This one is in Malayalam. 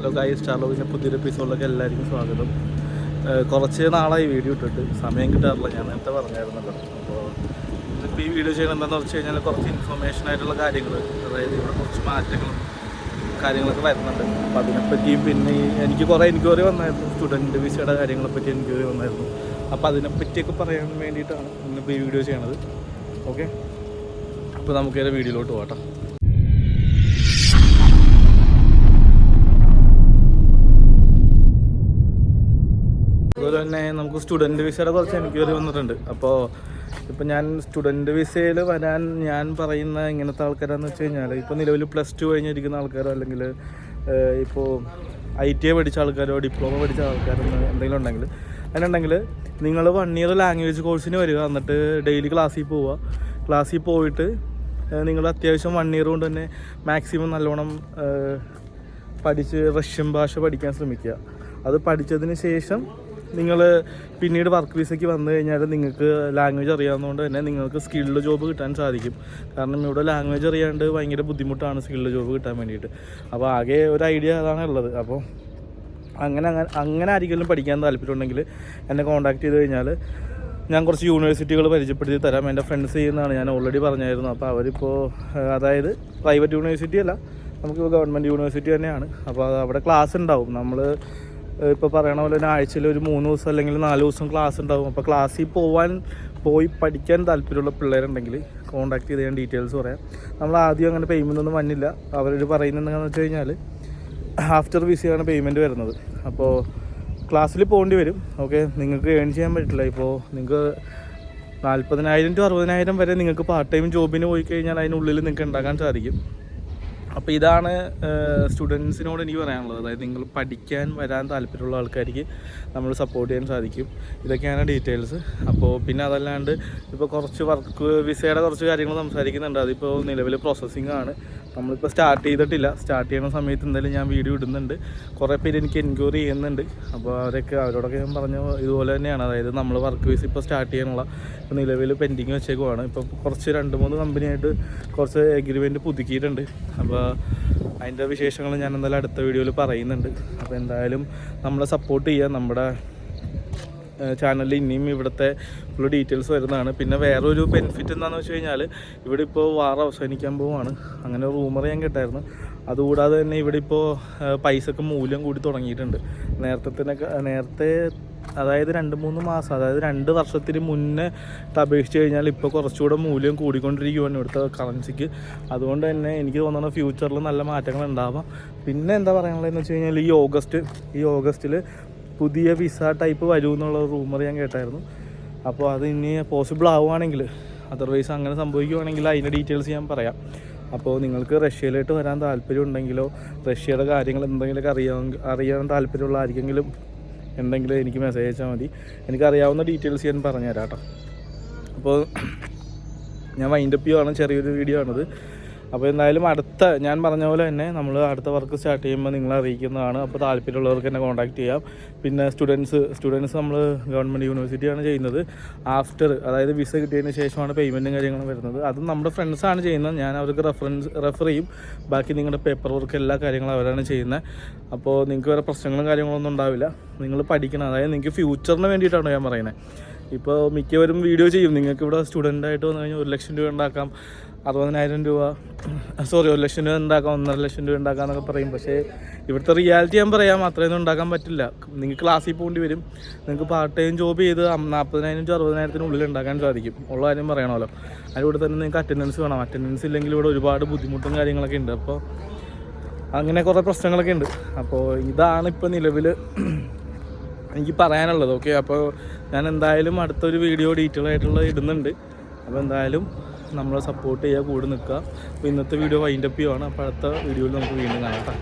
ഹലോ ഗൈസ്, സ്റ്റാർലോഗിൻ്റെ പുതിയൊരു എപ്പിസോഡിലൊക്കെ എല്ലാവർക്കും സ്വാഗതം. കുറച്ച് നാളായി വീഡിയോ ഇട്ടിട്ട് സമയം കിട്ടാറില്ല, ഞാൻ നേരത്തെ പറഞ്ഞായിരുന്നല്ലോ. അപ്പോൾ ഇപ്പോൾ ഈ വീഡിയോ ചെയ്യുന്നത് എന്താണെന്ന് വെച്ച് കഴിഞ്ഞാൽ കുറച്ച് ഇൻഫർമേഷൻ ആയിട്ടുള്ള കാര്യങ്ങൾ, അതായത് ഇവിടെ കുറച്ച് മാറ്റങ്ങളും കാര്യങ്ങളൊക്കെ വരുന്നുണ്ട്. അപ്പോൾ അതിനെപ്പറ്റിയും പിന്നെ എനിക്ക് കുറേ എൻക്വയറി വന്നായിരുന്നു, സ്റ്റുഡൻറ്റ് വിസയുടെ കാര്യങ്ങളെപ്പറ്റി എൻക്വയറി വന്നായിരുന്നു. അപ്പോൾ അതിനെപ്പറ്റിയൊക്കെ പറയാൻ വേണ്ടിയിട്ടാണ് ഇന്നിപ്പോൾ ഈ വീഡിയോ ചെയ്യണത്. ഓക്കെ, അപ്പോൾ നമുക്ക് വീഡിയോയിലോട്ട് പോകാം. അതുപോലെ തന്നെ നമുക്ക് സ്റ്റുഡൻറ്റ് വിസയുടെ കുറച്ച് എൻക്വയറി വന്നിട്ടുണ്ട്. അപ്പോൾ ഇപ്പോൾ ഞാൻ സ്റ്റുഡൻറ്റ് വിസയിൽ വരാൻ ഞാൻ പറയുന്ന ഇങ്ങനത്തെ ആൾക്കാരാണെന്ന് വെച്ച് കഴിഞ്ഞാൽ, ഇപ്പോൾ നിലവിൽ +2 കഴിഞ്ഞിരിക്കുന്ന ആൾക്കാരോ അല്ലെങ്കിൽ ഇപ്പോൾ ITI പഠിച്ച ആൾക്കാരോ ഡിപ്ലോമ പഠിച്ച ആൾക്കാരോ എന്തെങ്കിലും ഉണ്ടെങ്കിൽ, അതിനുണ്ടെങ്കിൽ നിങ്ങൾ 1 ഇയർ ലാംഗ്വേജ് കോഴ്സിന് വരിക. എന്നിട്ട് ഡെയിലി ക്ലാസ്സിൽ പോവുക. ക്ലാസ്സിൽ പോയിട്ട് നിങ്ങൾ അത്യാവശ്യം 1 ഇയർ കൊണ്ട് തന്നെ മാക്സിമം നല്ലോണം പഠിച്ച് റഷ്യൻ ഭാഷ പഠിക്കാൻ ശ്രമിക്കുക. അത് പഠിച്ചതിന് ശേഷം നിങ്ങൾ പിന്നീട് വർക്ക് വിസയ്ക്ക് വന്നു കഴിഞ്ഞാൽ നിങ്ങൾക്ക് ലാംഗ്വേജ് അറിയാവുന്നതുകൊണ്ട് തന്നെ നിങ്ങൾക്ക് സ്കിൽഡ് ജോബ് കിട്ടാൻ സാധിക്കും. കാരണം ഇവിടെ ലാംഗ്വേജ് അറിയാണ്ട് ഭയങ്കര ബുദ്ധിമുട്ടാണ് സ്കിൽഡ് ജോബ് കിട്ടാൻ വേണ്ടിയിട്ട്. അപ്പോൾ ആകെ ഒരു ഐഡിയ അതാണ് ഉള്ളത്. അപ്പോൾ അങ്ങനെ ആരെങ്കിലും പഠിക്കാൻ താല്പര്യമുണ്ടെങ്കിൽ എന്നെ കോൺടാക്ട് ചെയ്ത് കഴിഞ്ഞാൽ ഞാൻ കുറച്ച് യൂണിവേഴ്സിറ്റികൾ പരിചയപ്പെടുത്തി തരാം. എൻ്റെ ഫ്രണ്ട്സ് ചെയ്യുന്നതാണ്, ഞാൻ ഓൾറെഡി പറഞ്ഞായിരുന്നു. അപ്പോൾ അവരിപ്പോൾ അതായത് പ്രൈവറ്റ് യൂണിവേഴ്സിറ്റി അല്ല, നമുക്കിപ്പോൾ ഗവൺമെൻറ് യൂണിവേഴ്സിറ്റി തന്നെയാണ്. അപ്പോൾ അവിടെ ക്ലാസ് ഉണ്ടാവും. നമ്മൾ ഇപ്പോൾ പറയണ പോലെ തന്നെ ആഴ്ചയിൽ ഒരു 3 ദിവസം അല്ലെങ്കിൽ 4 ദിവസം ക്ലാസ് ഉണ്ടാവും. അപ്പോൾ ക്ലാസ്സിൽ പോയി പഠിക്കാൻ താല്പര്യമുള്ള പിള്ളേരുണ്ടെങ്കിൽ കോൺടാക്ട് ചെയ്ത് ഞാൻ ഡീറ്റെയിൽസ് പറയാം. നമ്മൾ ആദ്യം അങ്ങനെ പേയ്മെൻ്റ് ഒന്നും വന്നില്ല. അവർ പറയുന്നത് എന്താണെന്ന് വെച്ച് കഴിഞ്ഞാൽ ആഫ്റ്റർ വിസയാണ് പേയ്മെൻറ്റ് വരുന്നത്. അപ്പോൾ ക്ലാസ്സിൽ പോകേണ്ടി വരും. ഓക്കെ, നിങ്ങൾക്ക് ഏൺ ചെയ്യാൻ പറ്റില്ല. ഇപ്പോൾ നിങ്ങൾക്ക് 40,000 to 60,000 വരെ നിങ്ങൾക്ക് പാർട്ട് ടൈം ജോബിന് പോയി കഴിഞ്ഞാൽ അതിനുള്ളിൽ നിങ്ങൾക്ക് ഉണ്ടാക്കാൻ സാധിക്കും. അപ്പോൾ ഇതാണ് സ്റ്റുഡൻസിനോട് എനിക്ക് പറയാനുള്ളത്. അതായത് നിങ്ങൾ പഠിക്കാൻ വരാൻ താല്പര്യമുള്ള ആൾക്കാർക്ക് നമ്മൾ സപ്പോർട്ട് ചെയ്യാൻ സാധിക്കും. ഇതൊക്കെയാണ് ഡീറ്റെയിൽസ്. അപ്പോൾ പിന്നെ അതല്ലാണ്ട് ഇപ്പോൾ കുറച്ച് വർക്ക് വിസയുടെ കുറച്ച് കാര്യങ്ങൾ സംസാരിക്കുന്നുണ്ട്. അതിപ്പോൾ നിലവിൽ പ്രോസസ്സിംഗ് ആണ്. നമ്മളിപ്പോൾ സ്റ്റാർട്ട് ചെയ്തിട്ടില്ല. സ്റ്റാർട്ട് ചെയ്യുന്ന സമയത്ത് എന്തായാലും ഞാൻ വീഡിയോ ഇടുന്നുണ്ട്. കുറേ പേര് എനിക്ക് എൻക്വയറി ചെയ്യുന്നുണ്ട്. അപ്പോൾ അവരോടൊക്കെ ഞാൻ പറഞ്ഞ ഇതുപോലെ തന്നെയാണ്. അതായത് നമ്മൾ വർക്ക് വിസ ഇപ്പോൾ സ്റ്റാർട്ട് ചെയ്യാനുള്ള ഇപ്പോൾ നിലവിൽ പെൻഡിങ് വെച്ചേക്കുവാണ്. ഇപ്പോൾ കുറച്ച് 2-3 കമ്പനിയായിട്ട് കുറച്ച് എഗ്രിമെൻറ്റ് പുതുക്കിയിട്ടുണ്ട്. അപ്പോൾ അതിൻ്റെ വിശേഷങ്ങൾ ഞാൻ എന്തായാലും അടുത്ത വീഡിയോയിൽ പറയുന്നുണ്ട്. അപ്പോൾ എന്തായാലും നമ്മളെ സപ്പോർട്ട് ചെയ്യുക. നമ്മുടെ ചാനലിൽ ഇനിയും ഇവിടുത്തെ ഫുൾ ഡീറ്റെയിൽസ് വരുന്നതാണ്. പിന്നെ വേറൊരു ബെനിഫിറ്റ് എന്താണെന്ന് വെച്ച് കഴിഞ്ഞാൽ, ഇവിടെ ഇപ്പോൾ വാർ അവസാനിക്കാൻ പോവുകയാണ്. അങ്ങനെ റൂമർ ഞാൻ കേട്ടായിരുന്നു. അതുകൂടാതെ തന്നെ ഇവിടെ ഇപ്പോൾ പൈസക്ക് മൂല്യം കൂടി തുടങ്ങിയിട്ടുണ്ട്. നേരത്തെ അതായത് 2-3 മാസം, അതായത് 2 വർഷത്തിന് മുന്നേ അപേക്ഷിച്ച് കഴിഞ്ഞാൽ ഇപ്പോൾ കുറച്ചുകൂടെ മൂല്യം കൂടിക്കൊണ്ടിരിക്കുകയാണ് ഇവിടുത്തെ കറൻസിക്ക്. അതുകൊണ്ട് തന്നെ എനിക്ക് തോന്നുന്നു ഫ്യൂച്ചറിൽ നല്ല മാറ്റങ്ങൾ ഉണ്ടാവാം. പിന്നെ എന്താ പറയാനുള്ളതെന്ന് വെച്ച് കഴിഞ്ഞാൽ ഈ ഓഗസ്റ്റിൽ പുതിയ വിസ ടൈപ്പ് വരുമെന്നുള്ള റൂമർ ഞാൻ കേട്ടായിരുന്നു. അപ്പോൾ അത് ഇനി പോസിബിൾ ആവുകയാണെങ്കിൽ, അതർവൈസ് അങ്ങനെ സംഭവിക്കുകയാണെങ്കിൽ അതിൻ്റെ ഡീറ്റെയിൽസ് ഞാൻ പറയാം. അപ്പോൾ നിങ്ങൾക്ക് റഷ്യയിലോട്ട് വരാൻ താല്പര്യം ഉണ്ടെങ്കിലോ റഷ്യയുടെ കാര്യങ്ങൾ എന്തെങ്കിലുമൊക്കെ അറിയാൻ താല്പര്യമുള്ള ആർക്കെങ്കിലും ഉണ്ടെങ്കിൽ എനിക്ക് മെസ്സേജ് അയച്ചാൽ മതി. എനിക്കറിയാവുന്ന ഡീറ്റെയിൽസ് ഞാൻ പറഞ്ഞുതരാം കേട്ടോ. അപ്പോൾ ഞാൻ വൈൻഡപ്പ് ചെയ്യുകയാണ്, ചെറിയൊരു വീഡിയോ ആണിത്. അപ്പോൾ എന്തായാലും ഞാൻ പറഞ്ഞ പോലെ തന്നെ നമ്മൾ അടുത്ത വർക്ക് സ്റ്റാർട്ട് ചെയ്യുമ്പോൾ നിങ്ങളെ അറിയിക്കുന്നതാണ്. അപ്പോൾ താല്പര്യമുള്ളവർക്ക് എന്നെ കോൺടാക്ട് ചെയ്യാം. പിന്നെ സ്റ്റുഡൻസ് നമ്മൾ ഗവൺമെൻറ് യൂണിവേഴ്സിറ്റിയാണ് ചെയ്യുന്നത്. അതായത് വിസ കിട്ടിയതിന് ശേഷമാണ് പേയ്മെൻറ്റും കാര്യങ്ങളും വരുന്നത്. അതും നമ്മുടെ ഫ്രണ്ട്സാണ് ചെയ്യുന്നത്. ഞാൻ അവർക്ക് റെഫർ ചെയ്യും. ബാക്കി നിങ്ങളുടെ പേപ്പർ വർക്ക് എല്ലാ കാര്യങ്ങളും അവരാണ് ചെയ്യുന്നത്. അപ്പോൾ നിങ്ങൾക്ക് വേറെ പ്രശ്നങ്ങളും കാര്യങ്ങളൊന്നും ഉണ്ടാവില്ല. നിങ്ങൾ പഠിക്കണം, അതായത് നിങ്ങൾക്ക് ഫ്യൂച്ചറിന് വേണ്ടിയിട്ടാണ് ഞാൻ പറയുന്നത്. ഇപ്പോൾ മിക്കവരും വീഡിയോ ചെയ്യും, നിങ്ങൾക്ക് ഇവിടെ സ്റ്റുഡൻ്റായിട്ട് വന്നു കഴിഞ്ഞാൽ 1 ലക്ഷം രൂപ ഉണ്ടാക്കാം, 60,000 രൂപ 1 ലക്ഷം രൂപ ഉണ്ടാക്കാം, 1.5 ലക്ഷം രൂപ ഉണ്ടാക്കാം എന്നൊക്കെ പറയും. പക്ഷേ ഇവിടുത്തെ റിയാലിറ്റി ഞാൻ പറയാം, അത്രയൊന്നും ഉണ്ടാക്കാൻ പറ്റില്ല. നിങ്ങൾക്ക് ക്ലാസ്സിൽ പോകേണ്ടി വരും. നിങ്ങൾക്ക് പാർട്ട് ടൈം ജോബ് ചെയ്ത് 40,000 to 60,000 ഉണ്ടാക്കാൻ സാധിക്കും. ഉള്ള കാര്യം പറയണമല്ലോ. അതിലൂടെ തന്നെ നിങ്ങൾക്ക് അറ്റൻഡൻസ് വേണം. അറ്റൻഡൻസ് ഇല്ലെങ്കിൽ ഇവിടെ ഒരുപാട് ബുദ്ധിമുട്ടും കാര്യങ്ങളൊക്കെ ഉണ്ട്. അപ്പോൾ അങ്ങനെ കുറേ പ്രശ്നങ്ങളൊക്കെ ഉണ്ട്. അപ്പോൾ ഇതാണ് ഇപ്പോൾ നിലവിൽ എനിക്ക് പറയാനുള്ളത്. ഓക്കെ, അപ്പോൾ ഞാൻ എന്തായാലും അടുത്തൊരു വീഡിയോ ഡീറ്റെയിൽ ആയിട്ടുള്ള ഇടുന്നുണ്ട്. അപ്പോൾ എന്തായാലും നമ്മളെ സപ്പോർട്ട് ചെയ്യുക, കൂടെ നിൽക്കുക. അപ്പോൾ ഇന്നത്തെ വീഡിയോ വൈൻഡപ്പ് ചെയ്യുവാണ്. അപ്പോൾ അടുത്ത വീഡിയോയിൽ നമുക്ക് വീണ്ടും കാണാം കേട്ടോ.